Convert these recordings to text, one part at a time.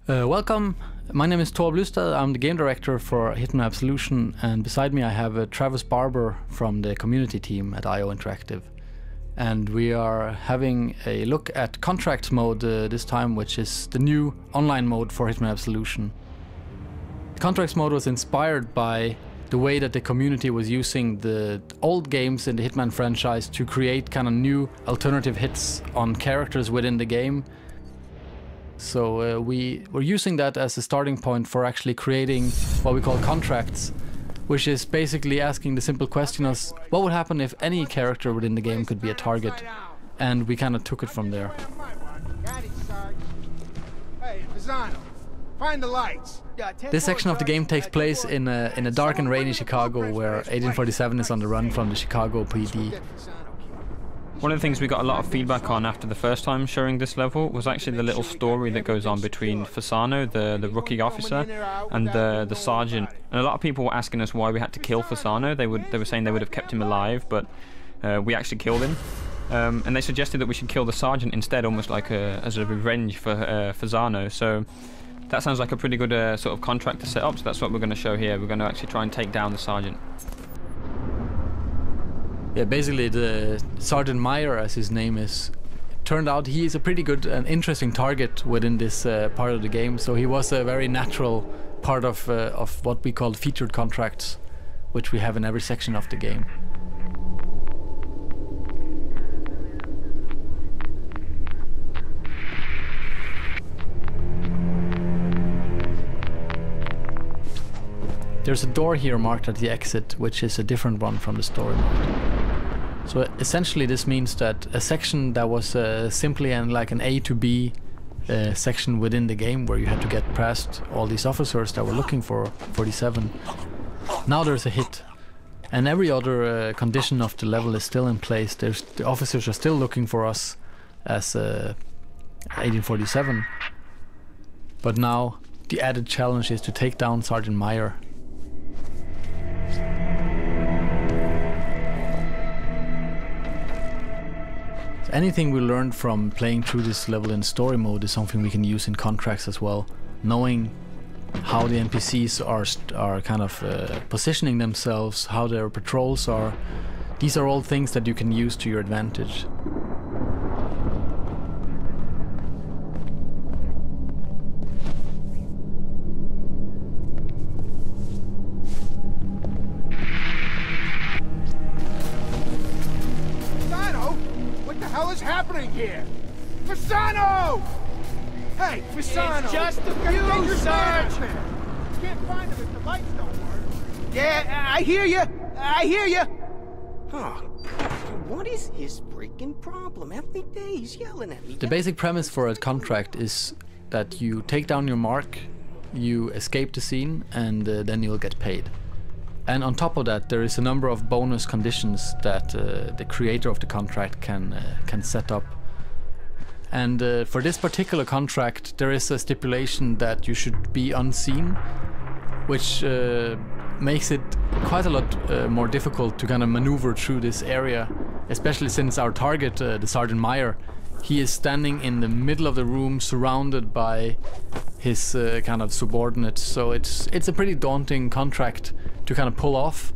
Welcome, my name is Thor Blustad. I'm the game director for Hitman Absolution, and beside me I have Travis Barber from the community team at IO Interactive. And we are having a look at Contracts mode this time, which is the new online mode for Hitman Absolution. Contracts mode was inspired by the way that the community was using the old games in the Hitman franchise to create kind of new alternative hits on characters within the game. So we were using that as a starting point for actually creating what we call contracts, which is basically asking the simple question of what would happen if any character within the game could be a target, and we kind of took it from there. Find the lights. This section of the game takes place in a dark and rainy Chicago, where Agent 47 is on the run from the Chicago PD. One of the things we got a lot of feedback on after the first time showing this level was actually the little story that goes on between Fasano, the rookie officer, and the sergeant. And a lot of people were asking us why we had to kill Fasano. They were saying they would have kept him alive, but we actually killed him. And they suggested that we should kill the sergeant instead, almost like as a revenge for Fasano. So that sounds like a pretty good sort of contract to set up. So that's what we're going to show here. We're going to actually try and take down the sergeant. Yeah, basically the Sergeant Meyer, as his name is, turned out he is a pretty good and interesting target within this part of the game. So he was a very natural part of what we call featured contracts, which we have in every section of the game. There's a door here marked at the exit, which is a different one from the story mode. So essentially this means that a section that was simply like an A to B section within the game, where you had to get past all these officers that were looking for 47, now there's a hit. And every other condition of the level is still in place. The officers are still looking for us as Agent 47. But now the added challenge is to take down Sergeant Meyer. Anything we learned from playing through this level in story mode is something we can use in contracts as well. Knowing how the NPCs are kind of positioning themselves, how their patrols are. These are all things that you can use to your advantage. What is happening here? Fasano! Hey, Fasano! It's just a few, Sarge! Can't find him if the lights don't work. Yeah, I hear you! I hear you! Huh. What is his freaking problem? Every day he's yelling at me. The basic premise for a contract is that you take down your mark, you escape the scene, and then you'll get paid. And on top of that, there is a number of bonus conditions that the creator of the contract can set up. And for this particular contract, there is a stipulation that you should be unseen, which makes it quite a lot more difficult to kind of maneuver through this area, especially since our target, the Sergeant Meyer, he is standing in the middle of the room, surrounded by his kind of subordinates. So it's a pretty daunting contract to kind of pull off.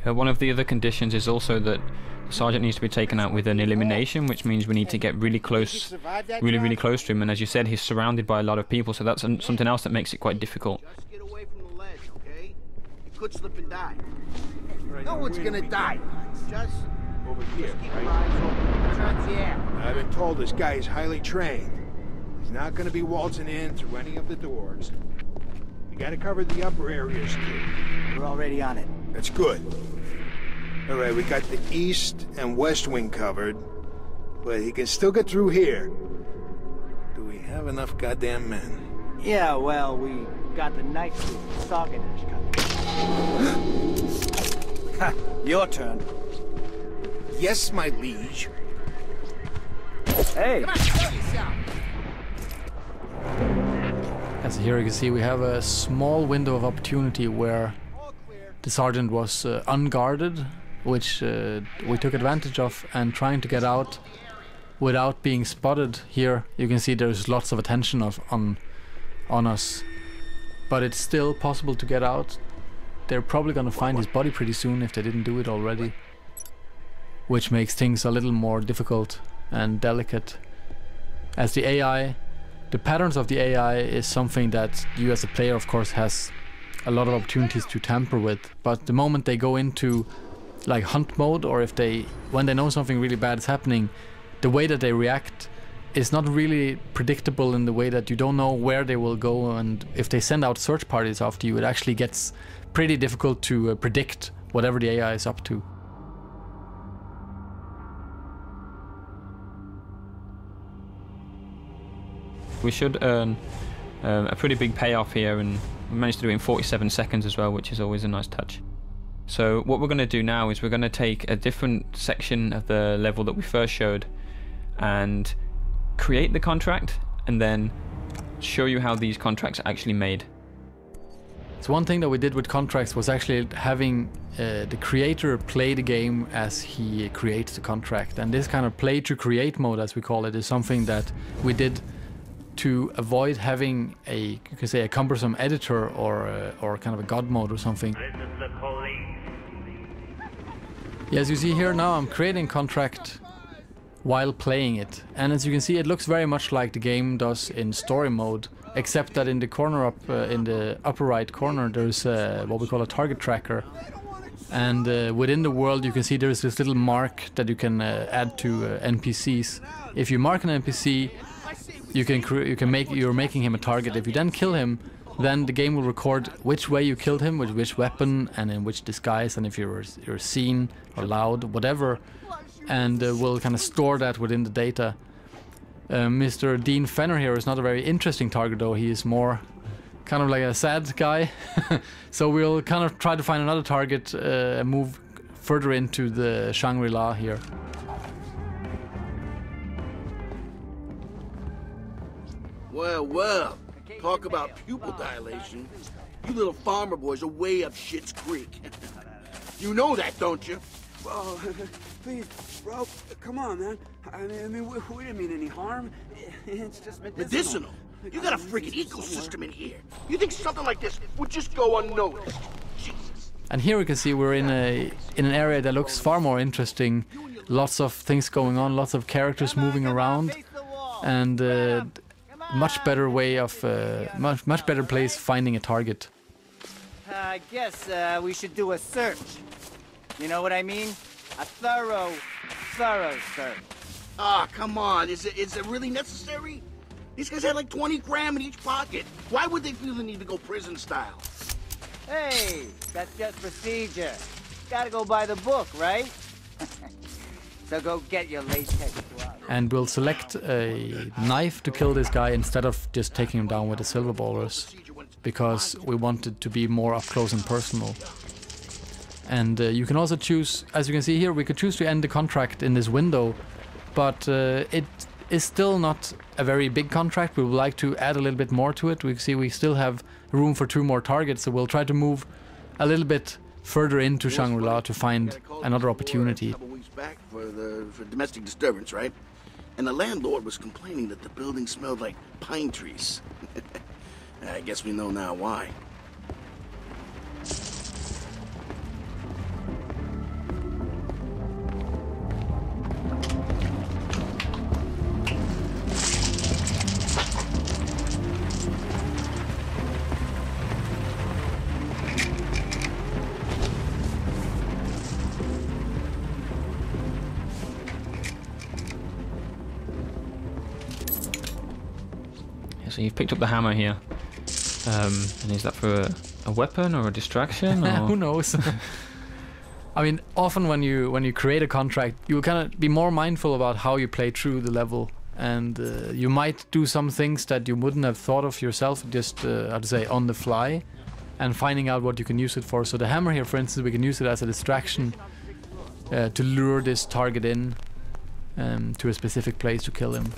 One of the other conditions is also that the sergeant needs to be taken out with an elimination, which means we need to get really close, really close to him. And as you said, he's surrounded by a lot of people, so that's something else that makes it quite difficult. Just get away from the ledge, okay? You could slip and die. No one's gonna die. Just over here, keep your eyes open. Yeah. I've been told this guy is highly trained. He's not going to be waltzing in through any of the doors. You got to cover the upper areas too. We're already on it. That's good. All right, we got the east and west wing covered, but he can still get through here. Do we have enough goddamn men? Yeah, well, we got the night suit Saganish coming. Your turn. Yes, my liege. Hey! Come on, show yourself. As here you can see, we have a small window of opportunity where the sergeant was unguarded, which we took advantage of, and trying to get out without being spotted. Here you can see there's lots of attention on on us. But it's still possible to get out. They're probably gonna find his body pretty soon if they didn't do it already. Which makes things a little more difficult and delicate. As the AI, the patterns of the AI is something that you as a player of course has a lot of opportunities to tamper with. But the moment they go into like hunt mode, or if when they know something really bad is happening, the way that they react is not really predictable in the way that you don't know where they will go, and if they send out search parties after you, it actually gets pretty difficult to predict whatever the AI is up to. We should earn a pretty big payoff here, and we managed to do it in 47 seconds as well, which is always a nice touch. So what we're going to do now is we're going to take a different section of the level that we first showed and create the contract, and then show you how these contracts are actually made. So one thing that we did with contracts was actually having the creator play the game as he creates the contract. And this kind of play to create mode, as we call it, is something that we did to avoid having you could say a cumbersome editor or kind of a god mode or something. Yeah, as you see here now, I'm creating contract while playing it, and as you can see, it looks very much like the game does in story mode, except that in the corner in the upper right corner, there's what we call a target tracker, and within the world you can see there's this little mark that you can add to NPCs. If you mark an NPC, you're making him a target. If you then kill him, then the game will record which way you killed him, with which weapon and in which disguise, and if you're seen or loud, whatever, and we'll kind of store that within the data. Mr. Dean Fenner here is not a very interesting target though, he is more kind of like a sad guy. So we'll kind of try to find another target and move further into the Shangri-La here. Well, well, talk about pupil dilation. You little farmer boys are way up Schitt's Creek. You know that, don't you? Oh, please, bro, come on, man. I mean, we didn't mean any harm. It's just medicinal. Medicinal? You got a freaking ecosystem in here. You think something like this would just go unnoticed? Jesus. And here we can see we're in an area that looks far more interesting. Lots of things going on, lots of characters moving around, and much better way of much better place finding a target. I guess we should do a search. You know what I mean? A thorough search. Ah, come on. Is it really necessary? These guys had like 20 grand in each pocket. Why would they feel the need to go prison style? Hey, that's just procedure. Gotta go by the book, right? So go get your latex gloves. And we'll select a knife to kill this guy instead of just taking him down with the silver ballers, because we want it to be more up close and personal. And you can also choose, as you can see here, we could choose to end the contract in this window, but it is still not a very big contract. We would like to add a little bit more to it. We see we still have room for 2 more targets, so we'll try to move a little bit further into Shangri-La to find another opportunity. A couple weeks back for domestic disturbance, right? And the landlord was complaining that the building smelled like pine trees. I guess we know now why. So you've picked up the hammer here, and is that for a weapon or a distraction? Or? Who knows? I mean, often when you create a contract, you kind of be more mindful about how you play through the level, and you might do some things that you wouldn't have thought of yourself, just how to say, on the fly, and finding out what you can use it for. So the hammer here, for instance, we can use it as a distraction to lure this target in to a specific place to kill him.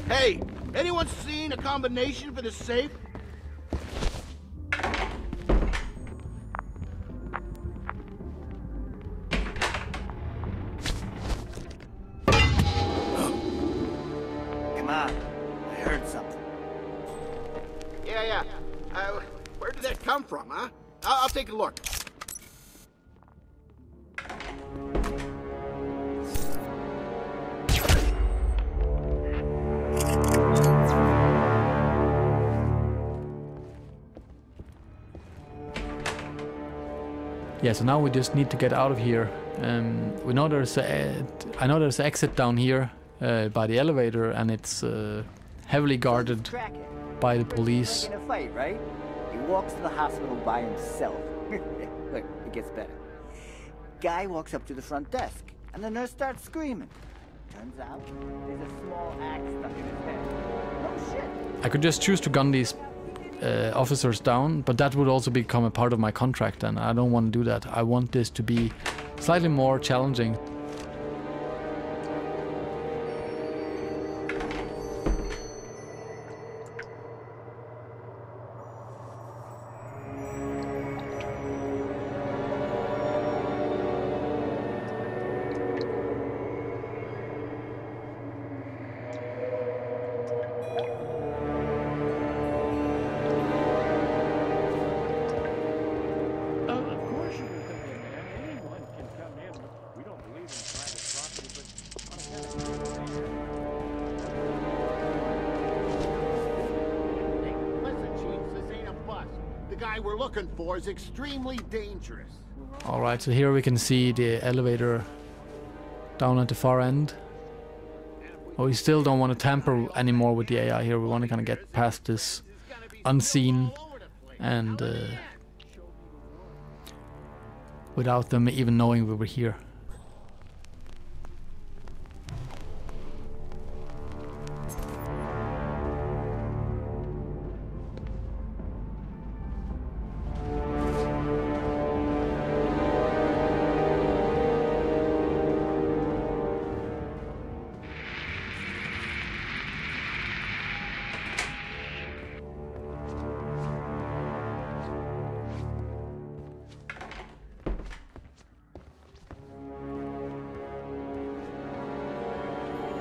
Hey, anyone seen a combination for the safe? from, huh? I'll take a look. Yeah, so now we just need to get out of here. We know I know there's an exit down here by the elevator, and it's heavily guarded by the police. In a fight, right? He walks to the hospital by himself. Look, it gets better. Guy walks up to the front desk, and the nurse starts screaming. Turns out there's a small axe stuck in his head. No shit. I could just choose to gun these officers down, but that would also become a part of my contract, and I don't want to do that. I want this to be slightly more challenging. We're looking for is extremely dangerous. Alright, so here we can see the elevator down at the far end. Oh, we still don't want to tamper anymore with the AI here. We want to kind of get past this unseen and without them even knowing we were here.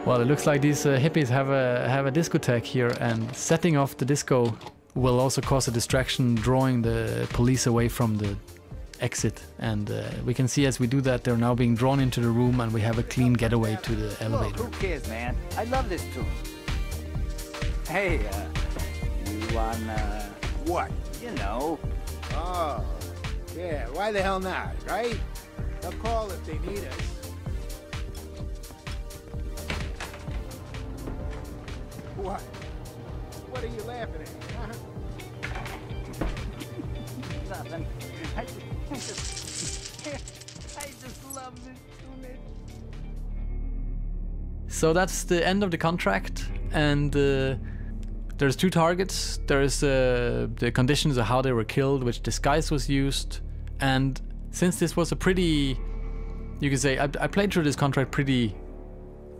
Well, it looks like these hippies have a discotheque here, and setting off the disco will also cause a distraction, drawing the police away from the exit. And we can see as we do that, they're now being drawn into the room, and we have a clean getaway to the elevator. Who cares, man? I love this tune. Hey, you on, What? you know. Oh, yeah, why the hell not, right? They'll call if they need us. What? What are you laughing at? Huh? Nothing. I just love this tune. So that's the end of the contract, and there's two targets. There's the conditions of how they were killed, which disguise was used, and since this was a pretty, you could say, I played through this contract pretty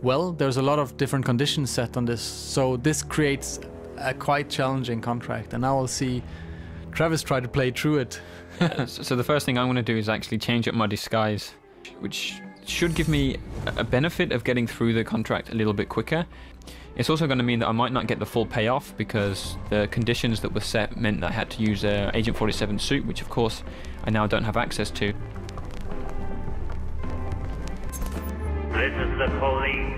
well. There's a lot of different conditions set on this, so this creates a quite challenging contract, and now we'll see Travis try to play through it. So the first thing I'm going to do is actually change up my disguise, which should give me a benefit of getting through the contract a little bit quicker. It's also going to mean that I might not get the full payoff, because the conditions that were set meant that I had to use a Agent 47 suit, which of course I now don't have access to. This is the police.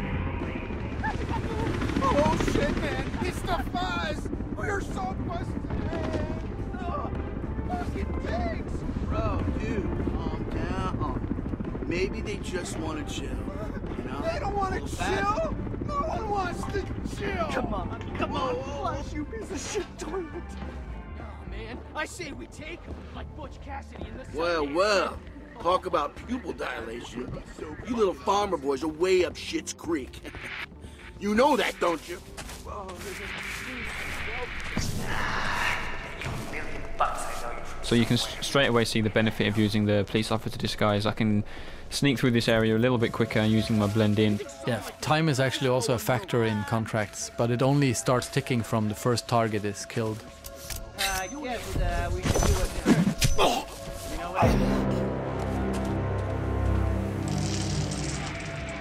Oh shit, man! It's the fuzz! We're so busted, man! Oh, fucking pigs! Bro, dude, calm down. Maybe they just want to chill, you know? They don't want to chill! No one wants to chill! Come on, flush, you piece of shit toilet. Oh, man, I say we take him, like Butch Cassidy in the Well. Talk about pupil dilation. You little farmer boys are way up Shit's Creek. You know that, don't you? So you can straight away see the benefit of using the police officer disguise. I can sneak through this area a little bit quicker using my blend in. Yeah, time is actually also a factor in contracts, but it only starts ticking from the first target is killed. I guess we should do what's in her. You know what?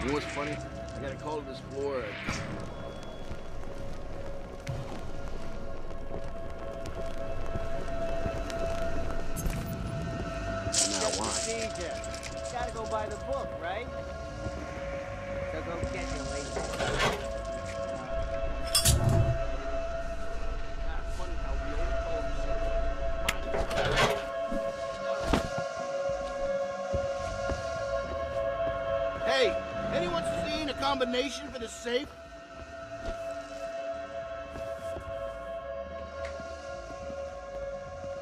You know what's funny? I got a call to this floor. procedure. Gotta go by the book, right? So go get your lady. Hey, anyone seen a combination for the safe?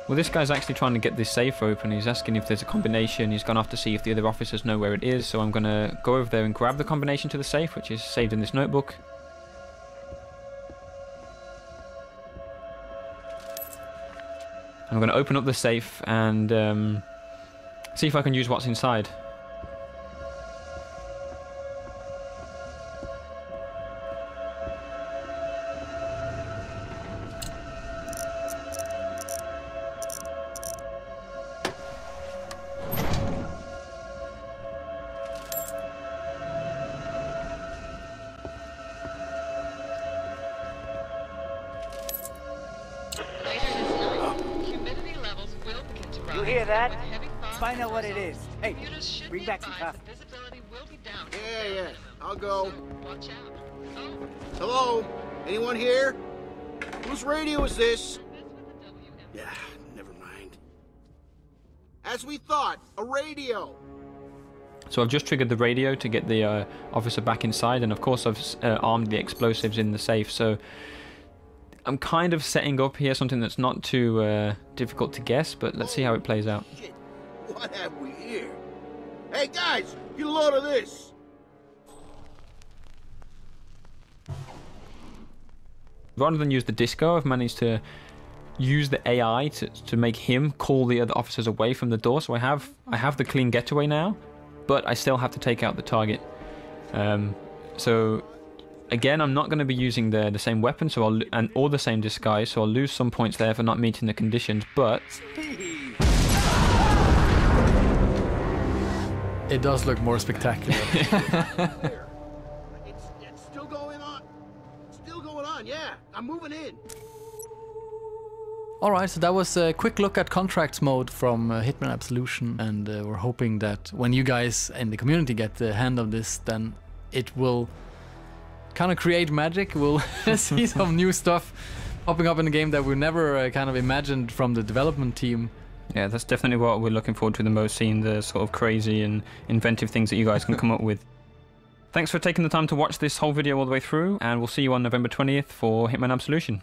Well, this guy's actually trying to get this safe open. He's asking if there's a combination. He's gone off to see if the other officers know where it is. So I'm going to go over there and grab the combination to the safe, which is saved in this notebook. I'm going to open up the safe and see if I can use what's inside. You hear that? Let's find out what it is. Hey, bring back some coffee. Yeah, I'll go. Hello? Anyone here? Whose radio is this? Yeah, never mind. As we thought, a radio. So I've just triggered the radio to get the officer back inside, and of course I've armed the explosives in the safe, so I'm kind of setting up here something that's not too difficult to guess, but let's see how it plays out. Shit. What have we here? Hey guys, get a load of this. Rather than use the disco, I've managed to use the AI to make him call the other officers away from the door. So I have the clean getaway now, but I still have to take out the target. So again, I'm not going to be using the same weapon, or the same disguise, so I'll lose some points there for not meeting the conditions. But it does look more spectacular. It's still going on. Still going on. Yeah, I'm moving in. Alright, so that was a quick look at contracts mode from Hitman Absolution, and we're hoping that when you guys in the community get the hand of this, then it will kind of create magic. We'll see some new stuff popping up in the game that we never kind of imagined from the development team. Yeah, that's definitely what we're looking forward to the most, seeing the sort of crazy and inventive things that you guys can come up with. Thanks for taking the time to watch this whole video all the way through, and we'll see you on November 20th for Hitman Absolution.